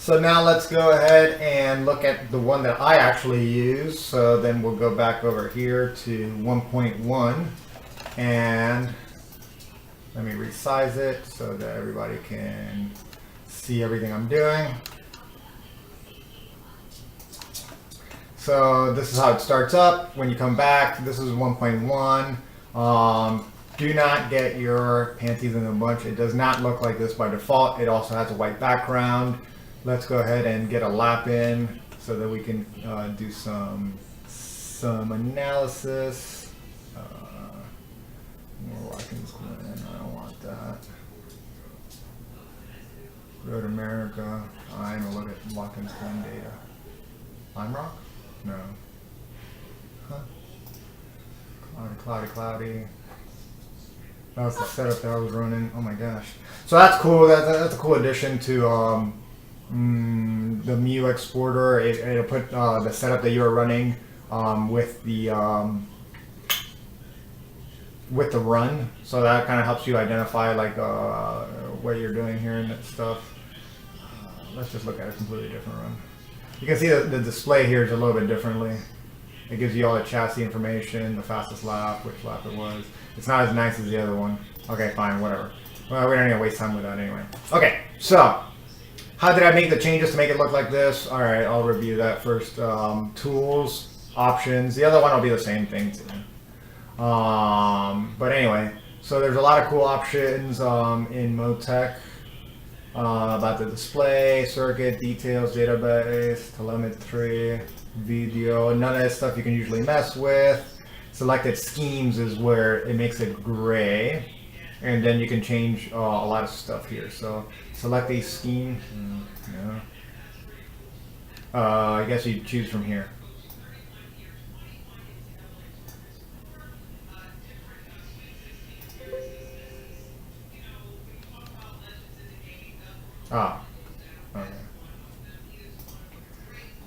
So now let's go ahead and look at the one that I actually use. So then we'll go back over here to 1.1 and let me resize it so that everybody can see everything I'm doing. So this is how it starts up. When you come back, this is 1.1. Do not get your panties in a bunch. It does not look like this by default. It also has a white background. Let's go ahead and get a lap in so that we can do some analysis. More Watkins Glen. I don't want that. Road America. I'm gonna look at Watkins Glen data. Lime Rock? No. Huh? Cloudy. That was the setup that I was running. Oh my gosh. So that's cool. That's a cool addition to the Mu exporter. It'll put the setup that you're running with the run. So that kind of helps you identify like what you're doing here and that stuff. Let's just look at a completely different run. You can see the display here is a little bit differently. It gives you all the chassis information, the fastest lap, which lap it was. It's not as nice as the other one. Okay, fine, whatever. Well, we don't need to waste time with that anyway. Okay, so how did I make the changes to make it look like this? All right, I'll review that first. Tools, options. The other one will be the same thing too. But anyway, so there's a lot of cool options in Motec. About the display, circuit, details, database, telemetry, video, none of this stuff you can usually mess with. Selected schemes is where it makes it gray, and then you can change a lot of stuff here. So select a scheme. No. I guess you choose from here. Ah, okay.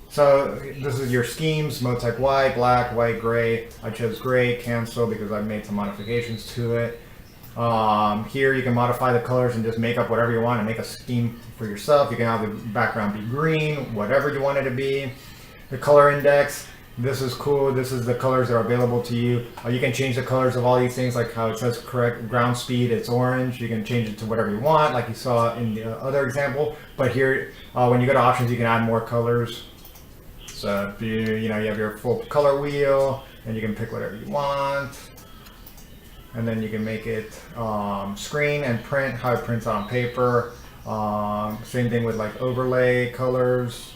So this is your schemes, Motec white, black, white, gray. I chose gray, cancel because I've made some modifications to it. Here you can modify the colors and just make up whatever you want and make a scheme for yourself. You can have the background be green, whatever you want it to be. The color index. This is cool. This is the colors that are available to you. You can change the colors of all these things, like how it says correct ground speed, it's orange. You can change it to whatever you want, like you saw in the other example. But here, when you go to options, you can add more colors. So if you have your full color wheel, and you can pick whatever you want. And then you can make it screen and print, how it prints on paper. Same thing with like overlay colors.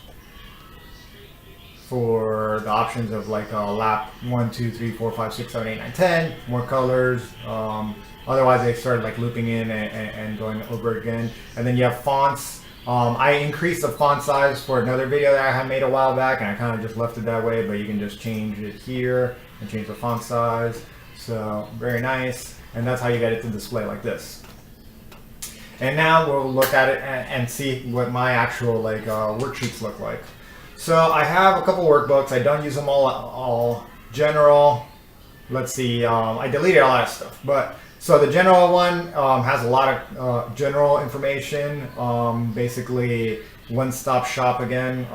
For the options of like lap 1, 2, 3, 4, 5, 6, 7, 8, 9, 10, more colors. Otherwise they started like looping in and going over again. And then you have fonts. I increased the font size for another video that I had made a while back, and I kind of just left it that way, but you can just change it here and change the font size. So very nice. And that's how you get it to display like this. And now we'll look at it and see what my actual like worksheets look like. So I have a couple workbooks. I don't use them all general. Let's see. I deleted a lot of stuff, but so the general one has a lot of general information. Basically, one-stop shop again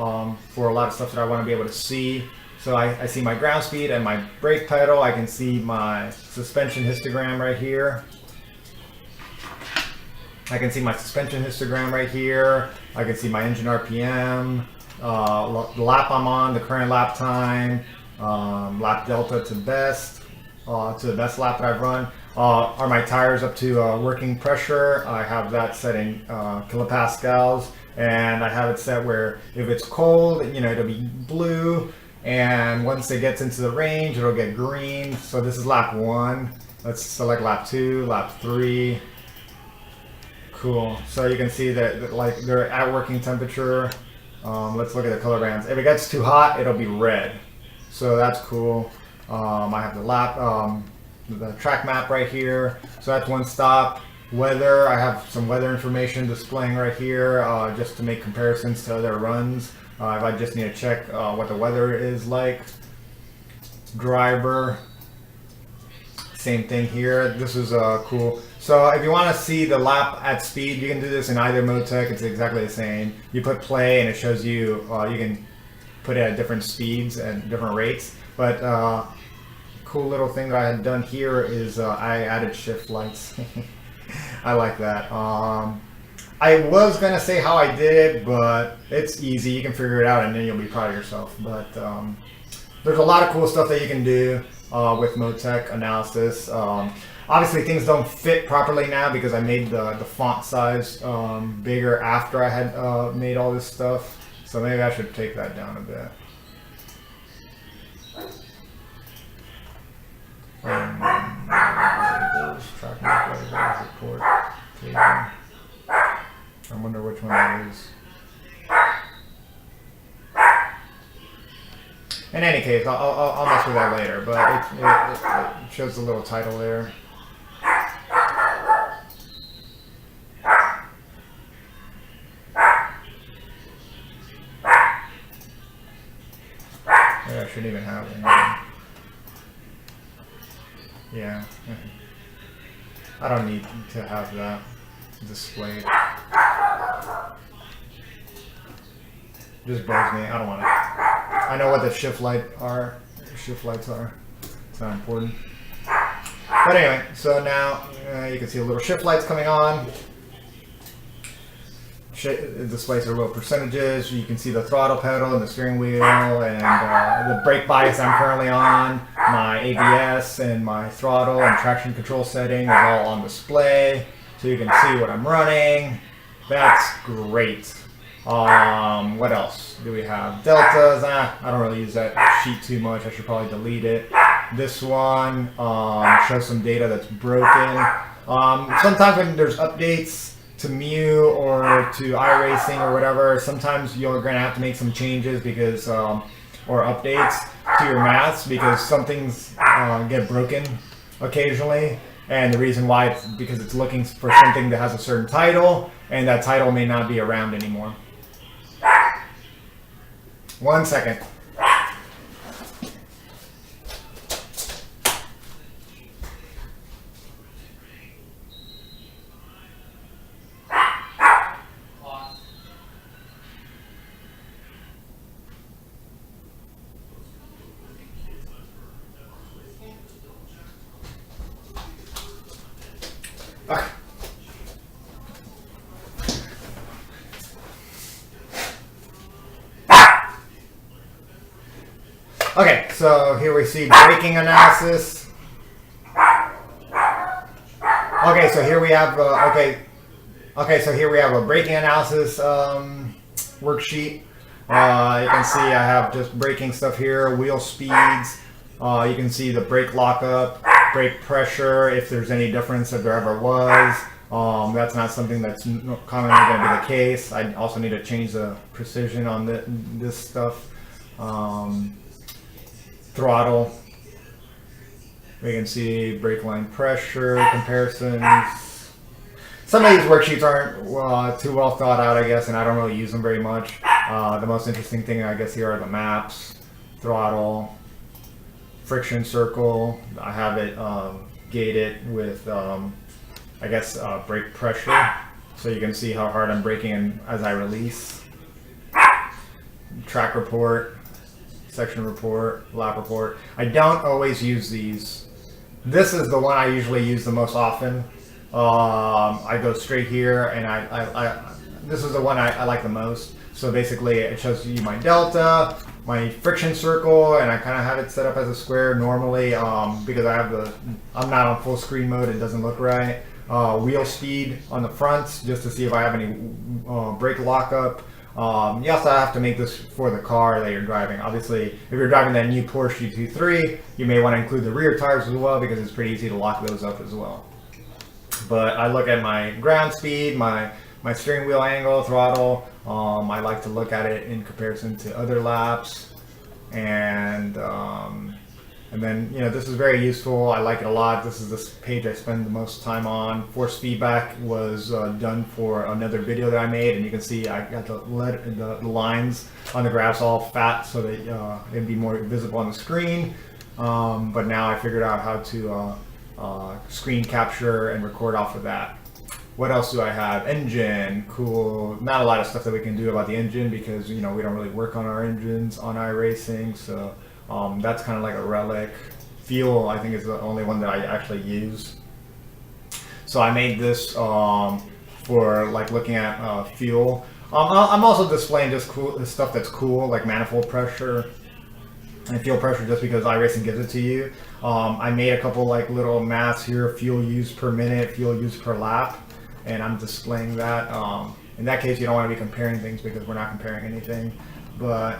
for a lot of stuff that I want to be able to see. So I see my ground speed and my brake pedal. I can see my suspension histogram right here. I can see my suspension histogram right here. I can see my engine RPM. The lap I'm on, the current lap time, lap delta to the best lap that I've run. Are my tires up to working pressure? I have that set in kilopascals, and I have it set where if it's cold, it'll be blue, and once it gets into the range, it'll get green. So this is lap 1. Let's select lap 2, lap 3. Cool. So you can see that like they're at working temperature. Let's look at the color bands. If it gets too hot, it'll be red. So that's cool. I have the track map right here. So that's one stop. Weather, I have some weather information displaying right here just to make comparisons to other runs. If I just need to check what the weather is like. Driver, Same thing here. This is cool. So if you want to see the lap at speed, you can do this in either Motec. It's exactly the same. You put play and it shows you, you can put it at different speeds and different rates. But cool little thing that I had done here is I added shift lights. I like that. I was going to say how I did it, but it's easy. You can figure it out and then you'll be proud of yourself. But there's a lot of cool stuff that you can do with Motec analysis. Obviously things don't fit properly now because I made the font size bigger after I had made all this stuff. So maybe I should take that down a bit. I wonder which one that is. In any case, I'll mess with that later, but it shows the little title there. Maybe I shouldn't even have it. Yeah. I don't need to have that displayed. Just bugs me. I don't want it. I know what the shift lights are. It's not important. But anyway, so now you can see the little shift lights coming on. It displays their little percentages. You can see the throttle pedal and the steering wheel and the brake bias I'm currently on, my ABS and my throttle and traction control setting is all on display. So you can see what I'm running. That's great. What else do we have? Deltas. I don't really use that sheet too much. I should probably delete it. This one shows some data that's broken. Sometimes when there's updates to Mew or to iRacing or whatever, sometimes you're going to have to make some changes because or updates to your maths because some things get broken occasionally. And the reason why it's because it's looking for something that has a certain title, and that title may not be around anymore. 1 second. Okay, so here we see braking analysis. Okay, so here we have so here we have a braking analysis worksheet. You can see I have just braking stuff here, wheel speeds. You can see the brake lockup, brake pressure, if there's any difference, if there ever was. That's not something that's commonly going to be the case. I also need to change the precision on this stuff. Throttle. We can see brake line pressure comparisons. Some of these worksheets aren't too well thought out, I guess, and I don't really use them very much. The most interesting thing, I guess, here are the maps, throttle, friction circle. I have it gated with, I guess, brake pressure, so you can see how hard I'm braking as I release. Track report. Section report, lap report. I don't always use these. This is the one I usually use the most often. I go straight here, and this is the one I like the most. So basically, it shows you my delta, my friction circle, and I kind of have it set up as a square normally because I'm not on full screen mode. It doesn't look right. Wheel speed on the fronts just to see if I have any brake lockup. You also have to make this for the car that you're driving. Obviously, if you're driving that new Porsche 223, you may want to include the rear tires as well because it's pretty easy to lock those up as well. But I look at my ground speed, my steering wheel angle, throttle. I like to look at it in comparison to other laps, and then this is very useful. I like it a lot. This is this page I spend the most time on. Force feedback was done for another video that I made, and you can see I got the lines on the graphs all fat so that it'd be more visible on the screen. But now I figured out how to screen capture and record off of that. What else do I have? Engine, cool. Not a lot of stuff that we can do about the engine because we don't really work on our engines on iRacing, so that's kind of like a relic. Fuel, I think, is the only one that I actually use. So I made this for like looking at fuel. I'm also displaying just cool stuff that's cool, like manifold pressure and fuel pressure, just because iRacing gives it to you. I made a couple like little maths here: fuel used per minute, fuel used per lap, and I'm displaying that. In that case, you don't want to be comparing things because we're not comparing anything. But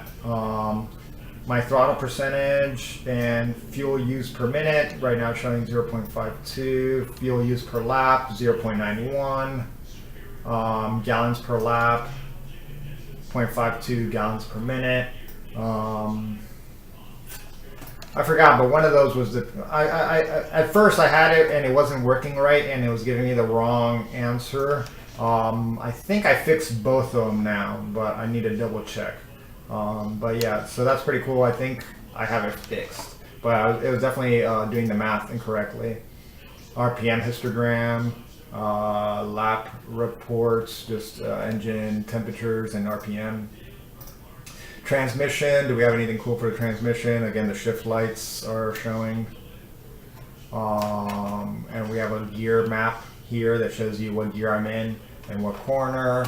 my throttle percentage and fuel used per minute right now showing 0.52, fuel used per lap 0.91, gallons per lap 0.52 gallons per minute. I forgot, but one of those was the at first I had it and it wasn't working right and it was giving me the wrong answer. I think I fixed both of them now, but I need to double check. But yeah, so that's pretty cool. I think I have it fixed, but it was definitely doing the math incorrectly. RPM histogram, lap reports, just engine temperatures and RPM. Transmission, do we have anything cool for the transmission? Again, the shift lights are showing. And we have a gear map here that shows you what gear I'm in and what corner.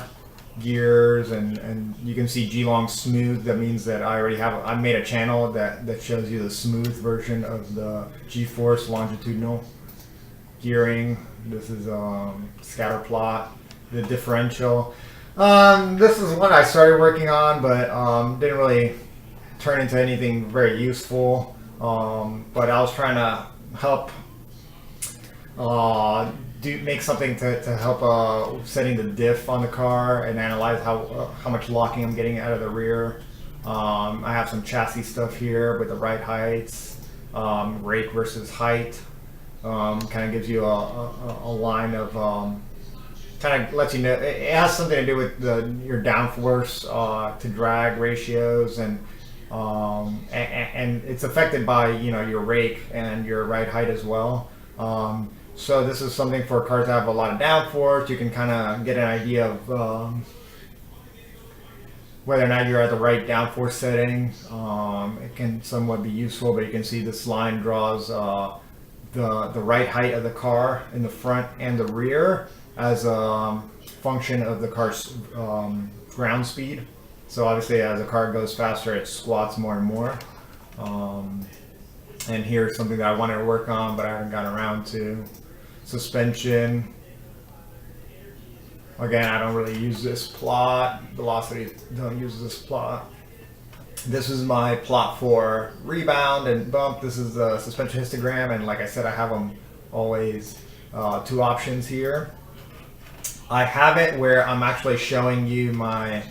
Gears, and you can see G-Long smooth. That means that I made a channel that shows you the smooth version of the G-force longitudinal gearing. This is scatter plot, the differential. This is what I started working on, but didn't really turn into anything very useful. But I was trying to help make something to help setting the diff on the car and analyze how much locking I'm getting out of the rear. I have some chassis stuff here with the ride heights, rake versus height. Kind of gives you a line of kind of lets you know it has something to do with your downforce to drag ratios, and it's affected by your rake and your ride height as well. So this is something for cars that have a lot of downforce. You can kind of get an idea of whether or not you're at the right downforce setting. It can somewhat be useful, but you can see this line draws the right height of the car in the front and the rear as a function of the car's ground speed. So obviously as the car goes faster, it squats more and more. And here's something that I wanted to work on, but I haven't gotten around to. Suspension. Again, I don't really use this plot. Velocity, don't use this plot. This is my plot for rebound and bump. This is the suspension histogram, and like I said, I have them always two options here. I have it where I'm actually showing you my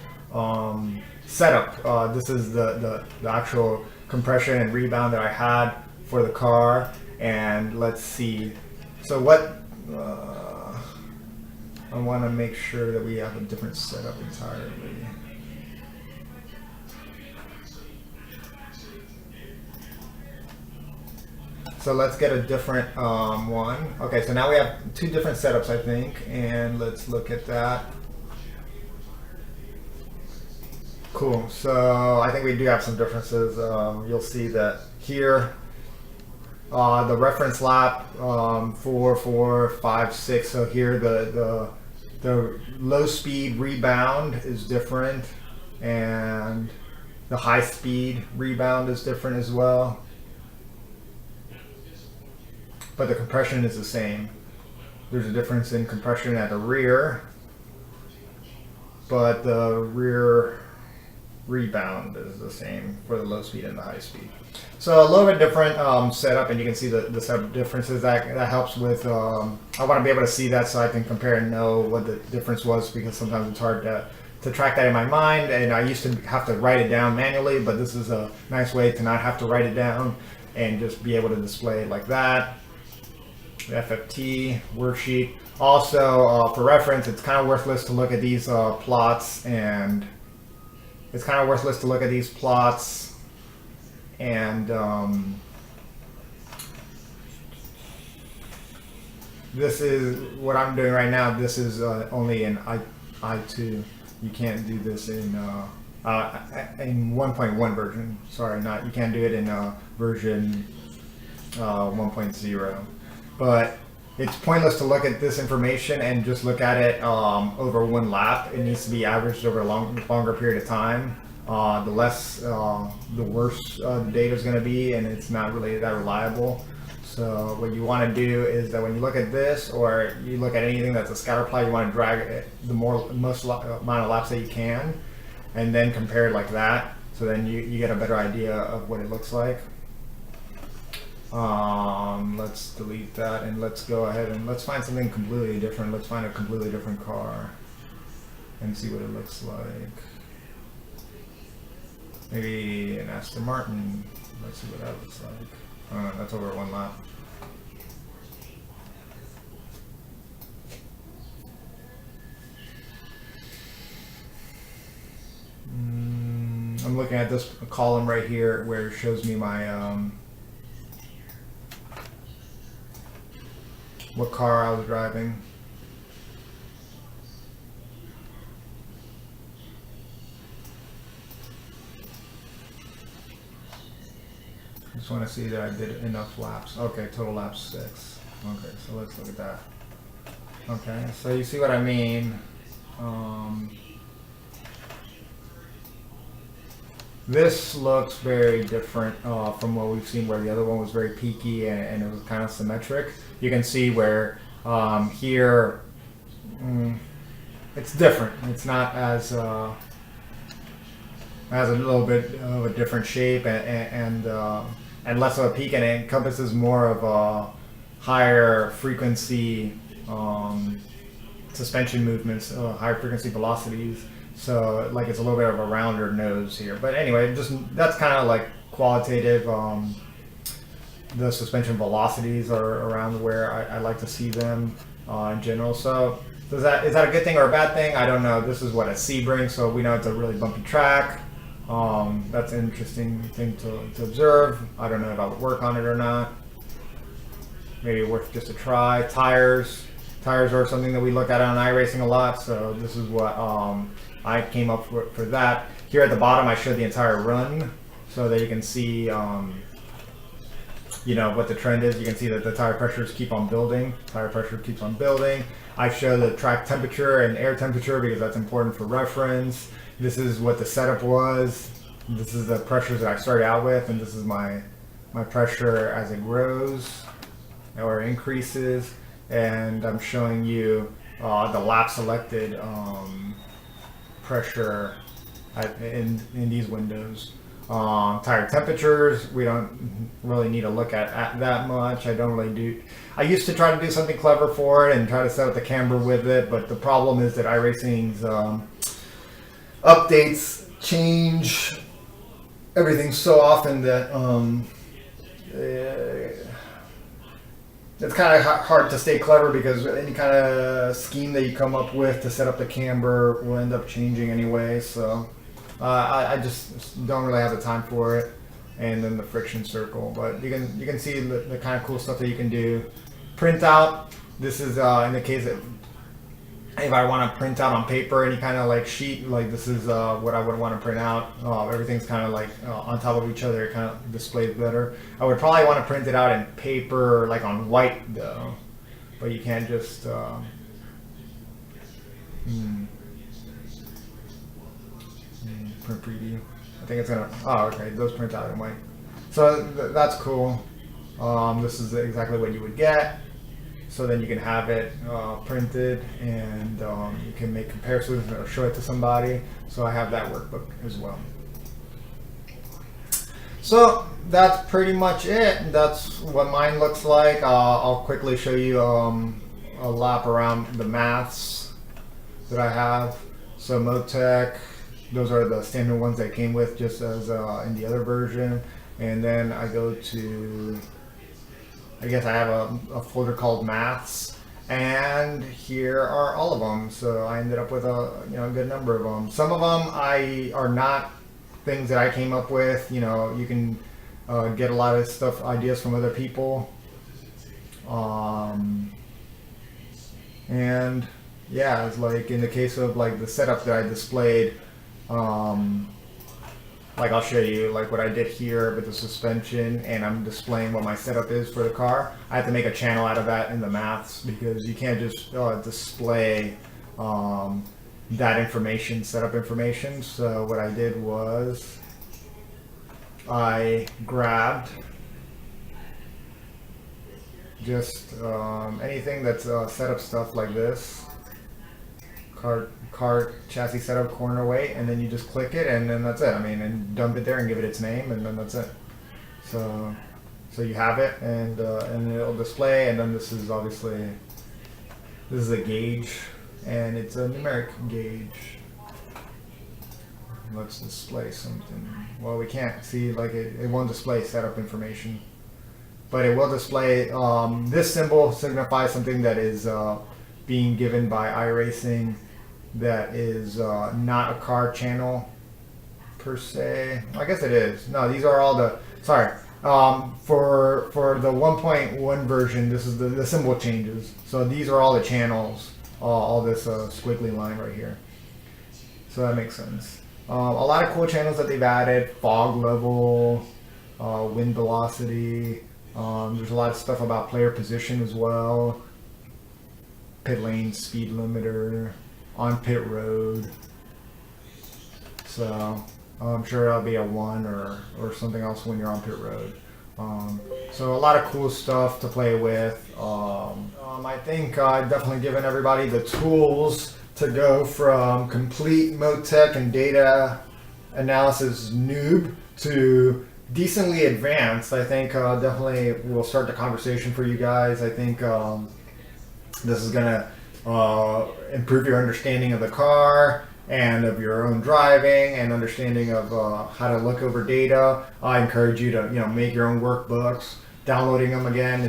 setup. This is the actual compression and rebound that I had for the car, and let's see. So what I want to make sure that we have a different setup entirely. So let's get a different one. Okay, so now we have two different setups, I think, and let's look at that. Cool, so I think we do have some differences. You'll see that here, the reference lap 4, 4, 5, 6. So here the low speed rebound is different, and the high speed rebound is different as well. But the compression is the same. There's a difference in compression at the rear, but the rear rebound is the same for the low speed and the high speed. So a little bit different setup, and you can see the setup differences. That helps with, I want to be able to see that so I can compare and know what the difference was, because sometimes it's hard to track that in my mind, and I used to have to write it down manually, but this is a nice way to not have to write it down and just be able to display it like that. FFT worksheet. Also, for reference, it's kind of worthless to look at these plots, and this is what I'm doing right now. This is only in I2. You can't do this in 1.1 version. Sorry, not you can't do it in version 1.0. But it's pointless to look at this information and just look at it over one lap. It needs to be averaged over a longer period of time. The less, the worse the data is going to be, and it's not really that reliable. So what you want to do is that when you look at this, or you look at anything that's a scatter plot, you want to drag it the most amount of laps that you can, and then compare it like that. So then you get a better idea of what it looks like. Let's delete that and let's go ahead and let's find something completely different. Let's find a completely different car and see what it looks like. Maybe an Aston Martin. Let's see what that looks like. That's over one lap. I'm looking at this column right here where it shows me my what car I was driving. I just want to see that I did enough laps. Okay, total laps 6. Okay, so let's look at that. Okay, so you see what I mean. This looks very different from what we've seen, where the other one was very peaky and it was kind of symmetric. You can see where here it's different. It's not as has a little bit of a different shape and less of a peak, and it encompasses more of a higher frequency suspension movements, higher frequency velocities. So like it's a little bit of a rounder nose here. But anyway, just that's kind of like qualitative. The suspension velocities are around where I like to see them in general. So is that a good thing or a bad thing? I don't know. This is what a Sebring, so we know it's a really bumpy track. That's an interesting thing to observe. I don't know if I would work on it or not. Maybe worth just a try. Tires are something that we look at on iRacing a lot, so this is what I came up for that. Here at the bottom I showed the entire run so that you can see you know what the trend is. You can see that the tire pressures keep on building. Tire pressure keeps on building. I show the track temperature and air temperature because that's important for reference. This is what the setup was. This is the pressures that I started out with, and this is my pressure as it grows or increases. And I'm showing you the lap selected pressure in these windows. Tire temperatures, we don't really need to look at that much. I used to try to do something clever for it and try to set up the camber with it, but the problem is that iRacing's updates change everything so often that it's kind of hard to stay clever, because any kind of scheme that you come up with to set up the camber will end up changing anyway. So I just don't really have the time for it. And then the friction circle, but you can see the kind of cool stuff that you can do. Print out. This is in the case of if I want to print out on paper any kind of like sheet, like this is what I would want to print out. Everything's kind of like on top of each other, it kind of displays better. I would probably want to print it out in paper, like on white though, but you can't just print preview. I think it's gonna, oh okay, it does print out in white. So that's cool. This is exactly what you would get. So then you can have it printed, and you can make comparisons or show it to somebody. So I have that workbook as well. So that's pretty much it. That's what mine looks like. I'll quickly show you a lap around the maths that I have. So Motec, those are the standard ones that came with, just as in the other version. And then I go to, I guess I have a folder called maths, and here are all of them. So I ended up with a good number of them. Some of them are not things that I came up with. You can get a lot of ideas from other people. And yeah, it's like in the case of like the setup that I displayed, like I'll show you like what I did here with the suspension, and I'm displaying what my setup is for the car. I have to make a channel out of that in the maths, because you can't just display that information, setup information. So what I did was I grabbed just anything that's setup stuff like this, car chassis setup, corner weight, and then you just click it, and then that's it. I mean, and dump it there and give it its name, and then that's it. So you have it, and it'll display. And then this is obviously, this is a gauge, and it's a numeric gauge. Let's display something. Well, we can't see, like it won't display setup information, but it will display, this symbol signifies something that is being given by iRacing, that is not a car channel per se. I guess it is. No, these are all the, sorry, for the 1.1 version, this is the symbol changes. So these are all the channels, all this squiggly line right here. So that makes sense. A lot of cool channels that they've added: fog level, wind velocity. There's a lot of stuff about player position as well. Pit lane speed limiter, on pit road. So I'm sure that'll be a 1 or something else when you're on pit road. So a lot of cool stuff to play with. I think I've definitely given everybody the tools to go from complete Motec and data analysis noob to decently advanced. I think definitely will start the conversation for you guys. I think this is gonna improve your understanding of the car and of your own driving and understanding of how to look over data. I encourage you to make your own workbooks. Downloading them again,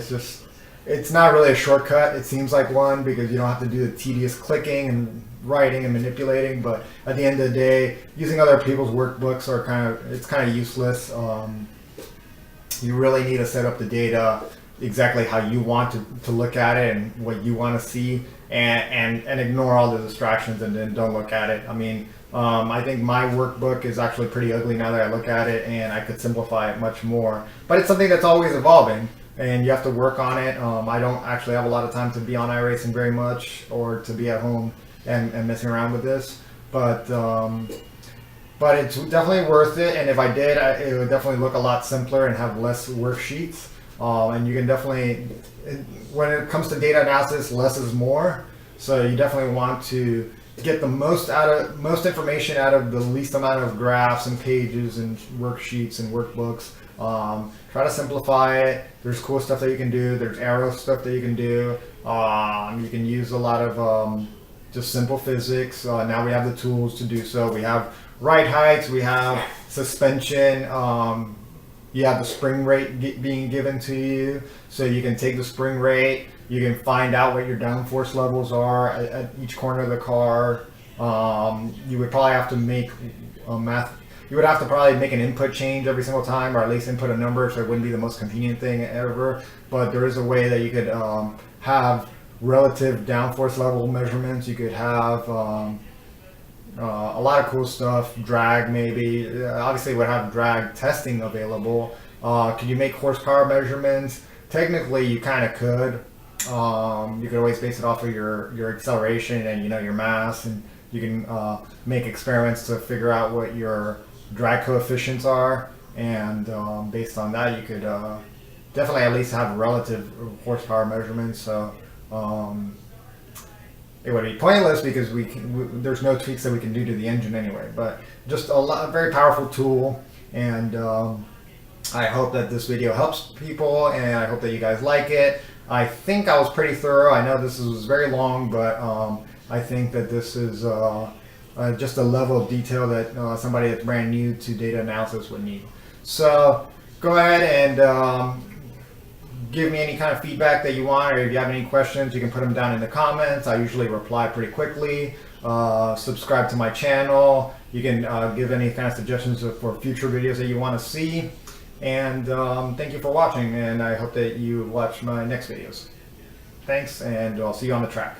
it's not really a shortcut. It seems like one, because you don't have to do the tedious clicking and writing and manipulating, but at the end of the day, using other people's workbooks are kind of useless. You really need to set up the data exactly how you want to look at it and what you want to see, and ignore all the distractions, and then don't look at it. I mean, I think my workbook is actually pretty ugly now that I look at it, and I could simplify it much more. But it's something that's always evolving, and you have to work on it. I don't actually have a lot of time to be on iRacing very much, or to be at home and messing around with this. But it's definitely worth it. And if I did, it would definitely look a lot simpler and have less worksheets. And you can definitely, when it comes to data analysis, less is more. So you definitely want to get the most information out of the least amount of graphs and pages and worksheets and workbooks. Try to simplify it. There's cool stuff that you can do. There's arrow stuff that you can do. You can use a lot of just simple physics. Now we have the tools to do so. We have ride heights. We have suspension. You have the spring rate being given to you, so you can take the spring rate. You can find out what your downforce levels are at each corner of the car. You would probably have to make You would have to probably make an input change every single time, or at least input a number, so it wouldn't be the most convenient thing ever. But there is a way that you could have relative downforce level measurements. You could have a lot of cool stuff. Drag, maybe. Obviously, would have drag testing available. Could you make horsepower measurements? Technically, you kind of could. You could always base it off of your acceleration and your mass, and you can make experiments to figure out what your drag coefficients are, and based on that, you could definitely at least have relative horsepower measurements. So it would be pointless because there's no tweaks that we can do to the engine anyway. But just a very powerful tool, and I hope that this video helps people, and I hope that you guys like it. I think I was pretty thorough. I know this was very long, but I think that this is just a level of detail that somebody that's brand new to data analysis would need. So go ahead and give me any kind of feedback that you want, or if you have any questions, you can put them down in the comments. I usually reply pretty quickly. Subscribe to my channel. You can give any kind of suggestions for future videos that you want to see. And thank you for watching, and I hope that you watch my next videos. Thanks, and I'll see you on the track.